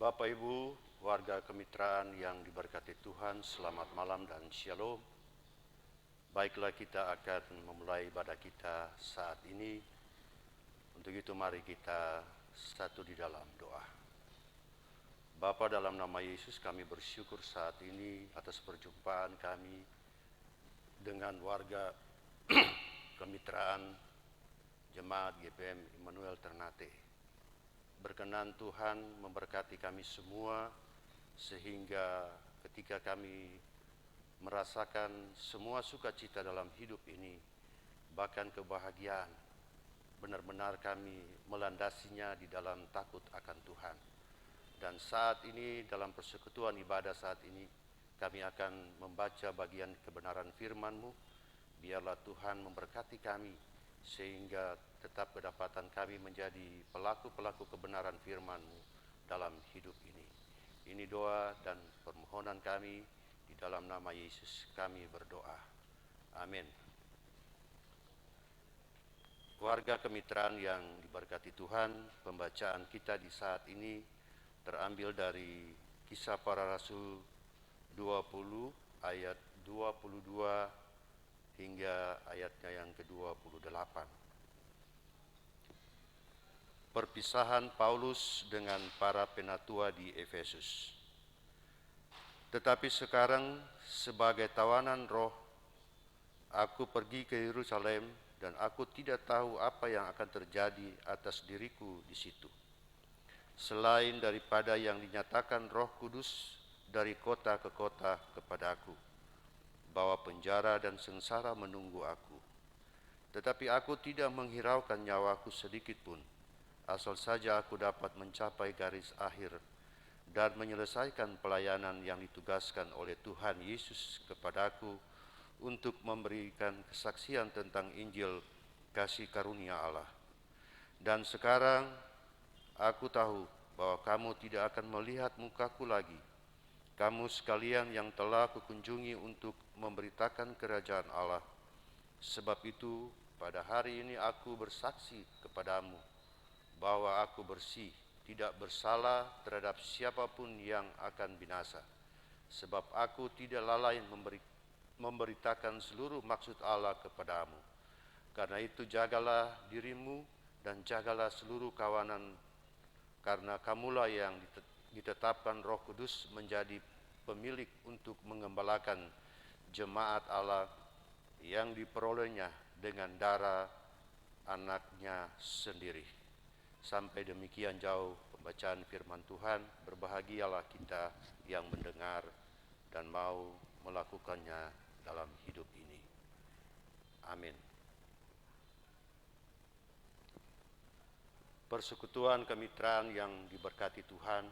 Bapak Ibu, warga kemitraan yang diberkati Tuhan, selamat malam dan shalom. Baiklah, kita akan memulai ibadah kita saat ini. Untuk itu mari kita satu di dalam doa. Bapa, dalam nama Yesus kami bersyukur saat ini atas perjumpaan kami dengan warga kemitraan Jemaat GPM Immanuel Ternate. Berkenan Tuhan memberkati kami semua, sehingga ketika kami merasakan semua sukacita dalam hidup ini, bahkan kebahagiaan, benar-benar kami melandasinya di dalam takut akan Tuhan. Dan saat ini dalam persekutuan ibadah saat ini, kami akan membaca bagian kebenaran firman-Mu. Biarlah Tuhan memberkati kami, sehingga tetap kedapatan kami menjadi pelaku-pelaku kebenaran firman-Mu dalam hidup ini. Ini doa dan permohonan kami, di dalam nama Yesus kami berdoa. Amin. Warga kemitraan yang diberkati Tuhan, pembacaan kita di saat ini terambil dari Kisah Para Rasul 20 ayat 22 hingga ayatnya yang ke-28. Perpisahan Paulus dengan para penatua di Efesus. Tetapi sekarang sebagai tawanan roh, aku pergi ke Yerusalem dan aku tidak tahu apa yang akan terjadi atas diriku di situ, selain daripada yang dinyatakan Roh Kudus dari kota ke kota kepadaku, bahwa penjara dan sengsara menunggu aku. Tetapi aku tidak menghiraukan nyawaku sedikit pun, asal saja aku dapat mencapai garis akhir dan menyelesaikan pelayanan yang ditugaskan oleh Tuhan Yesus kepadaku untuk memberikan kesaksian tentang Injil kasih karunia Allah. Dan sekarang aku tahu bahwa kamu tidak akan melihat mukaku lagi, kamu sekalian yang telah kukunjungi untuk memberitakan kerajaan Allah. Sebab itu pada hari ini aku bersaksi kepadamu bahwa aku bersih, tidak bersalah terhadap siapapun yang akan binasa. Sebab aku tidak lalai memberitakan seluruh maksud Allah kepadamu. Karena itu jagalah dirimu dan jagalah seluruh kawanan, karena kamulah yang ditetapkan Roh Kudus menjadi pemilik untuk mengembalakan jemaat Allah yang diperolehnya dengan darah anaknya sendiri. Sampai demikian jauh pembacaan firman Tuhan. Berbahagialah kita yang mendengar dan mau melakukannya dalam hidup ini. Amin. Persekutuan kemitraan yang diberkati Tuhan,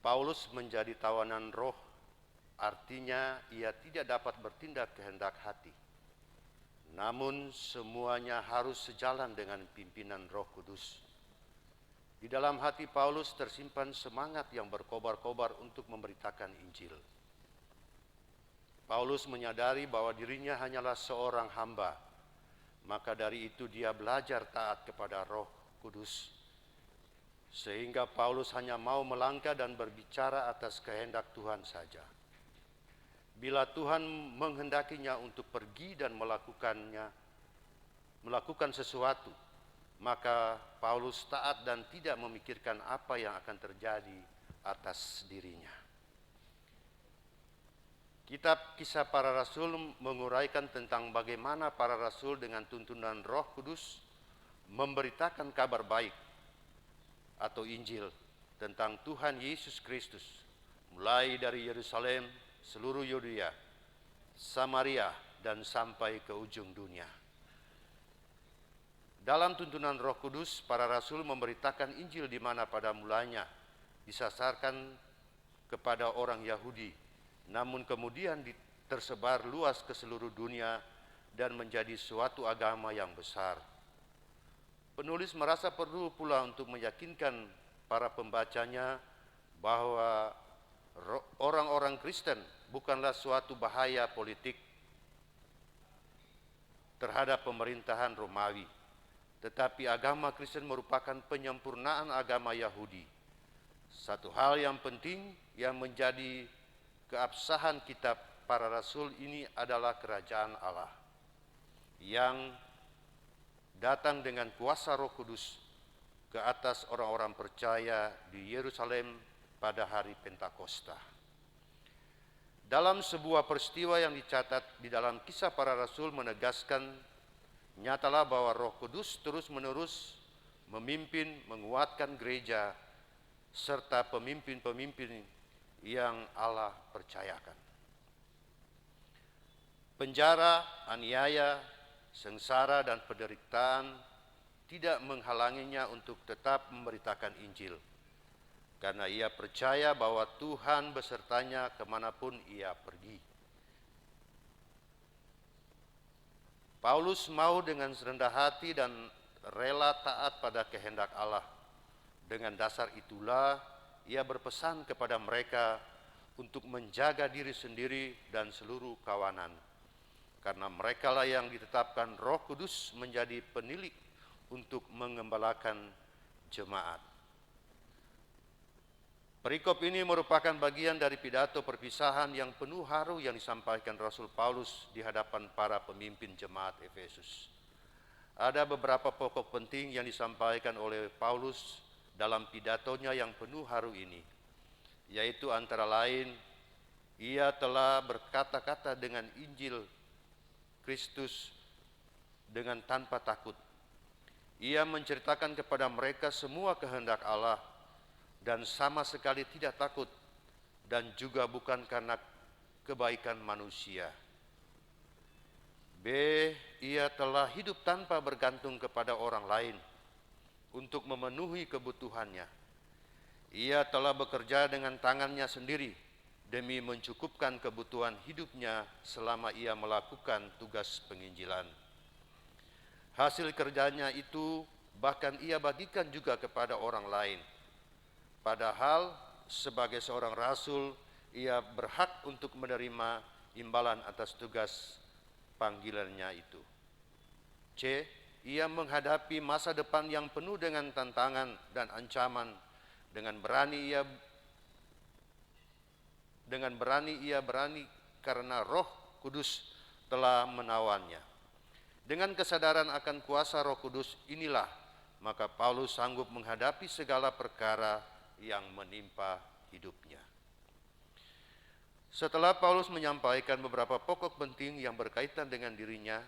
Paulus menjadi tawanan roh, artinya ia tidak dapat bertindak kehendak hati. Namun semuanya harus sejalan dengan pimpinan Roh Kudus. Di dalam hati Paulus tersimpan semangat yang berkobar-kobar untuk memberitakan Injil. Paulus menyadari bahwa dirinya hanyalah seorang hamba, maka dari itu dia belajar taat kepada Roh Kudus, sehingga Paulus hanya mau melangkah dan berbicara atas kehendak Tuhan saja. Bila Tuhan menghendakinya untuk pergi dan melakukan sesuatu, maka Paulus taat dan tidak memikirkan apa yang akan terjadi atas dirinya. Kitab Kisah Para Rasul menguraikan tentang bagaimana para rasul dengan tuntunan Roh Kudus memberitakan kabar baik atau Injil tentang Tuhan Yesus Kristus, mulai dari Yerusalem, seluruh Yudea, Samaria, dan sampai ke ujung dunia. Dalam tuntunan Roh Kudus, para rasul memberitakan Injil di mana pada mulanya disasarkan kepada orang Yahudi, namun kemudian tersebar luas ke seluruh dunia dan menjadi suatu agama yang besar. Penulis merasa perlu pula untuk meyakinkan para pembacanya bahwa orang-orang Kristen bukanlah suatu bahaya politik terhadap pemerintahan Romawi, tetapi agama Kristen merupakan penyempurnaan agama Yahudi. Satu hal yang penting yang menjadi keabsahan kitab para rasul ini adalah kerajaan Allah yang datang dengan kuasa Roh Kudus ke atas orang-orang percaya di Yerusalem pada hari Pentakosta. Dalam sebuah peristiwa yang dicatat di dalam Kisah Para Rasul menegaskan nyatalah bahwa Roh Kudus terus-menerus memimpin, menguatkan gereja serta pemimpin-pemimpin yang Allah percayakan. Penjara, aniaya, sengsara, dan penderitaan tidak menghalanginya untuk tetap memberitakan Injil, karena ia percaya bahwa Tuhan besertanya kemanapun ia pergi. Paulus mau dengan serendah hati dan rela taat pada kehendak Allah. Dengan dasar itulah ia berpesan kepada mereka untuk menjaga diri sendiri dan seluruh kawanan, karena merekalah yang ditetapkan Roh Kudus menjadi penilik untuk mengembalakan jemaat. Perikop ini merupakan bagian dari pidato perpisahan yang penuh haru yang disampaikan Rasul Paulus di hadapan para pemimpin jemaat Efesus. Ada beberapa pokok penting yang disampaikan oleh Paulus dalam pidatonya yang penuh haru ini, yaitu antara lain, ia telah berkata-kata dengan Injil Kristus dengan tanpa takut. Ia menceritakan kepada mereka semua kehendak Allah dan sama sekali tidak takut, dan juga bukan karena kebaikan manusia. B. Ia telah hidup tanpa bergantung kepada orang lain untuk memenuhi kebutuhannya. Ia telah bekerja dengan tangannya sendiri demi mencukupkan kebutuhan hidupnya selama ia melakukan tugas penginjilan. Hasil kerjanya itu bahkan ia bagikan juga kepada orang lain. Padahal sebagai seorang rasul, ia berhak untuk menerima imbalan atas tugas panggilannya itu. C. Ia menghadapi masa depan yang penuh dengan tantangan dan ancaman. Dengan berani ia berani karena Roh Kudus telah menawannya. Dengan kesadaran akan kuasa Roh Kudus inilah maka Paulus sanggup menghadapi segala perkara yang menimpa hidupnya. Setelah Paulus menyampaikan beberapa pokok penting yang berkaitan dengan dirinya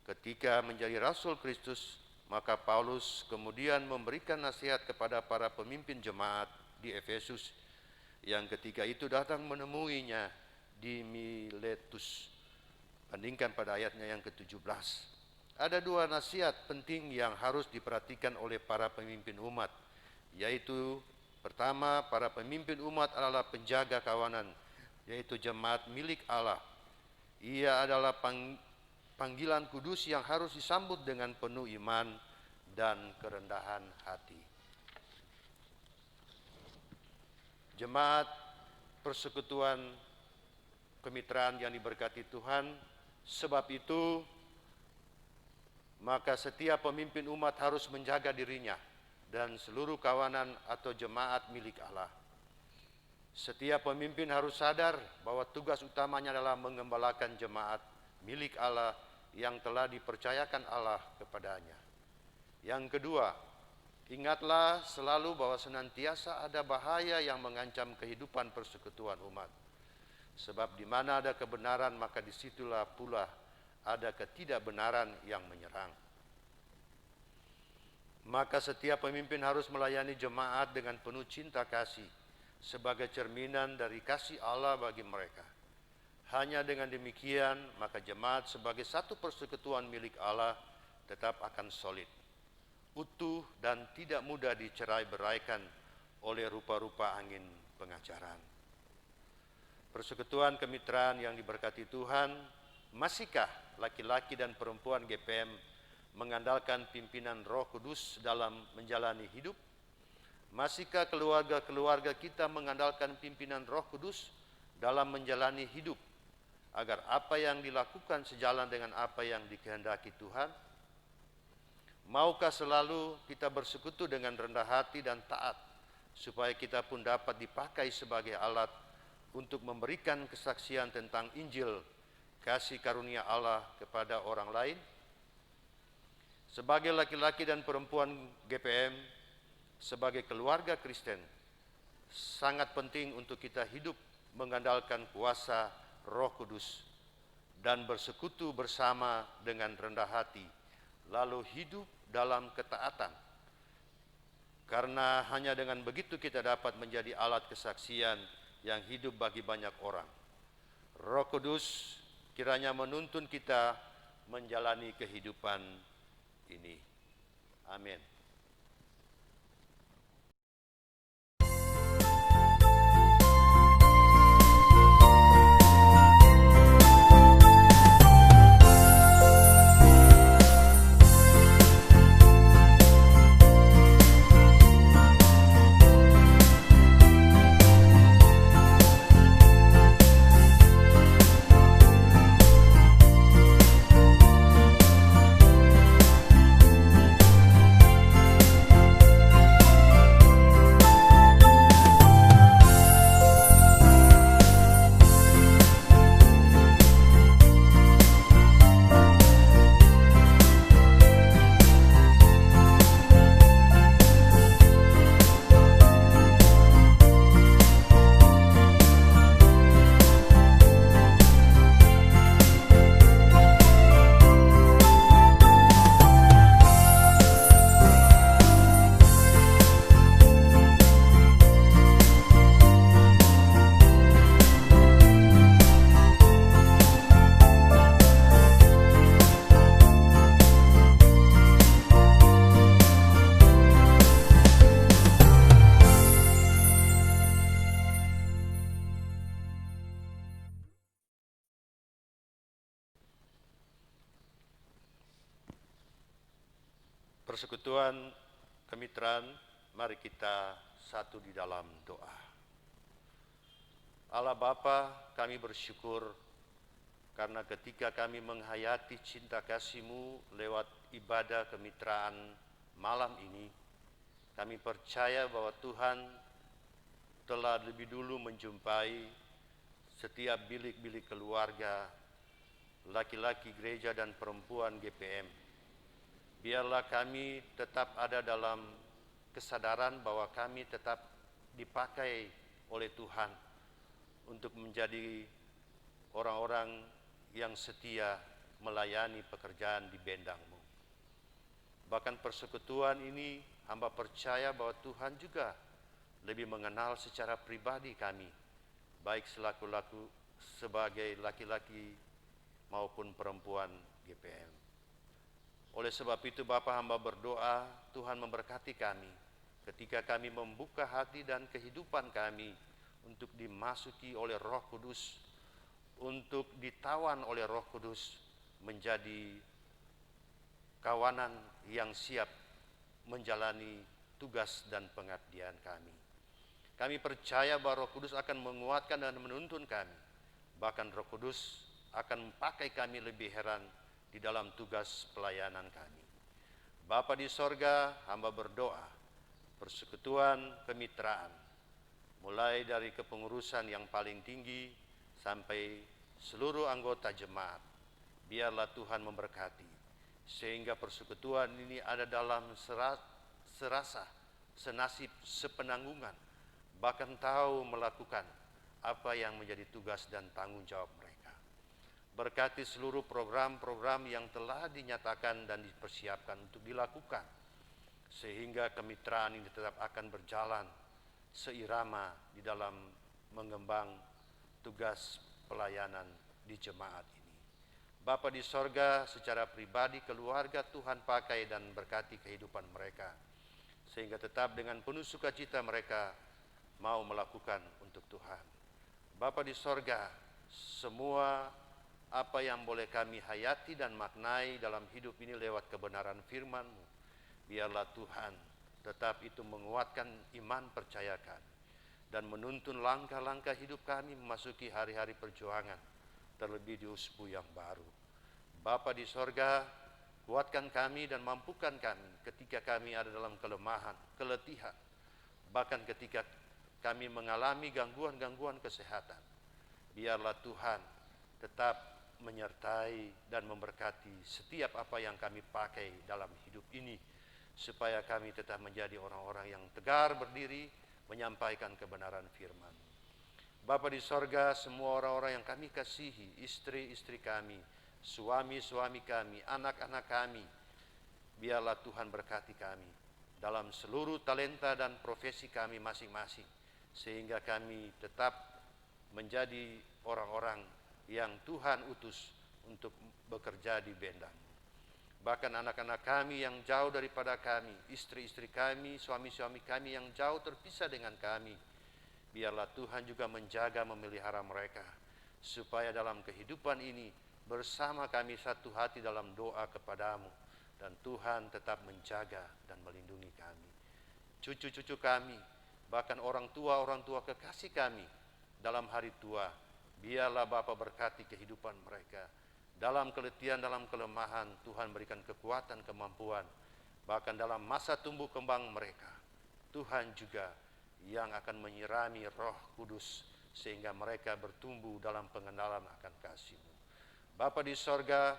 ketika menjadi Rasul Kristus, maka Paulus kemudian memberikan nasihat kepada para pemimpin jemaat di Efesus yang ketika itu datang menemuinya di Miletus. Bandingkan pada ayatnya yang ke-17. Ada dua nasihat penting yang harus diperhatikan oleh para pemimpin umat, yaitu pertama, para pemimpin umat adalah penjaga kawanan, yaitu jemaat milik Allah. Ia adalah panggilan kudus yang harus disambut dengan penuh iman dan kerendahan hati. Jemaat persekutuan kemitraan yang diberkati Tuhan, sebab itu maka setiap pemimpin umat harus menjaga dirinya dan seluruh kawanan atau jemaat milik Allah. Setiap pemimpin harus sadar bahwa tugas utamanya adalah mengembalakan jemaat milik Allah yang telah dipercayakan Allah kepadanya. Yang kedua, ingatlah selalu bahwa senantiasa ada bahaya yang mengancam kehidupan persekutuan umat. Sebab di mana ada kebenaran, maka disitulah pula ada ketidakbenaran yang menyerang. Maka setiap pemimpin harus melayani jemaat dengan penuh cinta kasih sebagai cerminan dari kasih Allah bagi mereka. Hanya dengan demikian, maka jemaat sebagai satu persekutuan milik Allah tetap akan solid, utuh, dan tidak mudah dicerai-beraikan oleh rupa-rupa angin pengacaran. Persekutuan kemitraan yang diberkati Tuhan, masihkah laki-laki dan perempuan GPM mengandalkan pimpinan Roh Kudus dalam menjalani hidup? Masihkah keluarga-keluarga kita mengandalkan pimpinan Roh Kudus dalam menjalani hidup, agar apa yang dilakukan sejalan dengan apa yang dikehendaki Tuhan? Maukah selalu kita bersekutu dengan rendah hati dan taat, supaya kita pun dapat dipakai sebagai alat untuk memberikan kesaksian tentang Injil kasih karunia Allah kepada orang lain? Sebagai laki-laki dan perempuan GPM, sebagai keluarga Kristen, sangat penting untuk kita hidup mengandalkan kuasa Roh Kudus dan bersekutu bersama dengan rendah hati, lalu hidup dalam ketaatan. Karena hanya dengan begitu kita dapat menjadi alat kesaksian yang hidup bagi banyak orang. Roh Kudus kiranya menuntun kita menjalani kehidupan ini. Amin. Persekutuan kemitraan, mari kita satu di dalam doa. Allah Bapa, kami bersyukur karena ketika kami menghayati cinta kasih-Mu lewat ibadah kemitraan malam ini, kami percaya bahwa Tuhan telah lebih dulu menjumpai setiap bilik-bilik keluarga, laki-laki gereja dan perempuan GPM. Biarlah kami tetap ada dalam kesadaran bahwa kami tetap dipakai oleh Tuhan untuk menjadi orang-orang yang setia melayani pekerjaan di bendang-Mu. Bahkan persekutuan ini, hamba percaya bahwa Tuhan juga lebih mengenal secara pribadi kami, baik selaku sebagai laki-laki maupun perempuan GPM. Oleh sebab itu Bapa, hamba berdoa Tuhan memberkati kami ketika kami membuka hati dan kehidupan kami untuk dimasuki oleh Roh Kudus, untuk ditawan oleh Roh Kudus menjadi kawanan yang siap menjalani tugas dan pengabdian kami. Kami percaya bahwa Roh Kudus akan menguatkan dan menuntun kami. Bahkan Roh Kudus akan memakai kami lebih heran di dalam tugas pelayanan kami. Bapa di sorga, hamba berdoa, persekutuan kemitraan, mulai dari kepengurusan yang paling tinggi sampai seluruh anggota jemaat, biarlah Tuhan memberkati, sehingga persekutuan ini ada dalam serasa, senasib, sepenanggungan, bahkan tahu melakukan apa yang menjadi tugas dan tanggung jawab mereka. Berkati seluruh program-program yang telah dinyatakan dan dipersiapkan untuk dilakukan, sehingga kemitraan ini tetap akan berjalan seirama di dalam mengembang tugas pelayanan di jemaat ini. Bapa di sorga, secara pribadi keluarga Tuhan pakai dan berkati kehidupan mereka, sehingga tetap dengan penuh sukacita mereka mau melakukan untuk Tuhan. Bapa di sorga, semua apa yang boleh kami hayati dan maknai dalam hidup ini lewat kebenaran firman-Mu, biarlah Tuhan tetap itu menguatkan iman percaya kami dan menuntun langkah-langkah hidup kami memasuki hari-hari perjuangan, terlebih di usbu yang baru. Bapa di sorga, Kuatkan kami dan mampukan kami ketika kami ada dalam kelemahan, keletihan, bahkan ketika kami mengalami gangguan-gangguan kesehatan. Biarlah Tuhan tetap menyertai dan memberkati setiap apa yang kami pakai dalam hidup ini, supaya kami tetap menjadi orang-orang yang tegar berdiri menyampaikan kebenaran firman. Bapa di sorga, semua orang-orang yang kami kasihi, istri-istri kami, suami-suami kami, anak-anak kami, biarlah Tuhan berkati kami dalam seluruh talenta dan profesi kami masing-masing, sehingga kami tetap menjadi orang-orang yang Tuhan utus untuk bekerja di bendang. Bahkan anak-anak kami yang jauh daripada kami, istri-istri kami, suami-suami kami yang jauh terpisah dengan kami, biarlah Tuhan juga menjaga memelihara mereka, supaya dalam kehidupan ini bersama kami satu hati dalam doa kepadamu, dan Tuhan tetap menjaga dan melindungi kami. Cucu-cucu kami, bahkan orang tua kekasih kami dalam hari tua, biarlah Bapa berkati kehidupan mereka. Dalam keletihan, dalam kelemahan, Tuhan berikan kekuatan, kemampuan. Bahkan dalam masa tumbuh kembang mereka, Tuhan juga yang akan menyirami Roh Kudus, sehingga mereka bertumbuh dalam pengenalan akan kasih-Mu. Bapa di sorga,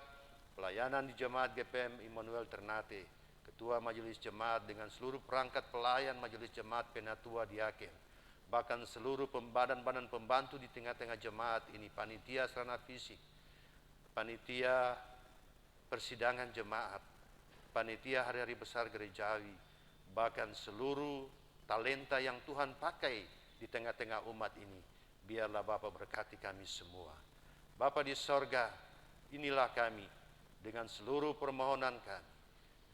pelayanan di Jemaat GPM Immanuel Ternate, Ketua Majelis Jemaat dengan seluruh perangkat pelayan Majelis Jemaat Penatua Diaken, bahkan seluruh badan-badan pembantu di tengah-tengah jemaat ini, panitia sarana fisik, panitia persidangan jemaat, panitia hari-hari besar gerejawi, bahkan seluruh talenta yang Tuhan pakai di tengah-tengah umat ini, biarlah Bapa berkati kami semua. Bapa di sorga, inilah kami dengan seluruh permohonan kami,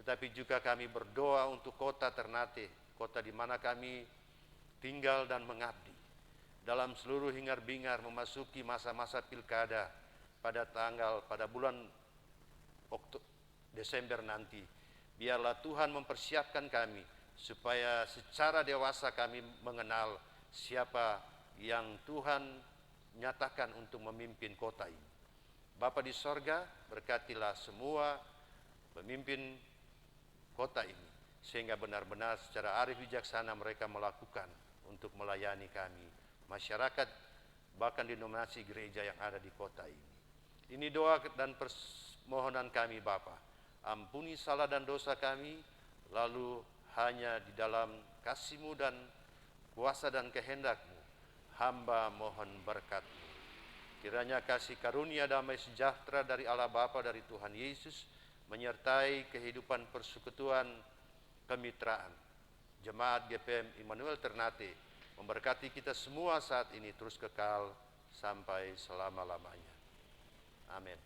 tetapi juga kami berdoa untuk kota Ternate, kota di mana kami tinggal dan mengabdi. Dalam seluruh hingar-bingar memasuki masa-masa pilkada pada bulan Desember nanti, biarlah Tuhan mempersiapkan kami supaya secara dewasa kami mengenal siapa yang Tuhan nyatakan untuk memimpin kota ini. Bapa di sorga, berkatilah semua pemimpin kota ini, sehingga benar-benar secara arif bijaksana mereka melakukan untuk melayani kami, masyarakat, bahkan denominasi gereja yang ada di kota ini. Ini doa dan permohonan kami Bapa. Ampuni salah dan dosa kami, lalu hanya di dalam kasih-Mu dan kuasa dan kehendak-Mu, hamba mohon berkat-Mu. Kiranya kasih karunia damai sejahtera dari Allah Bapa, dari Tuhan Yesus, menyertai kehidupan persekutuan kemitraan Jemaat GPM Immanuel Ternate, memberkati kita semua saat ini terus kekal sampai selama-lamanya. Amin.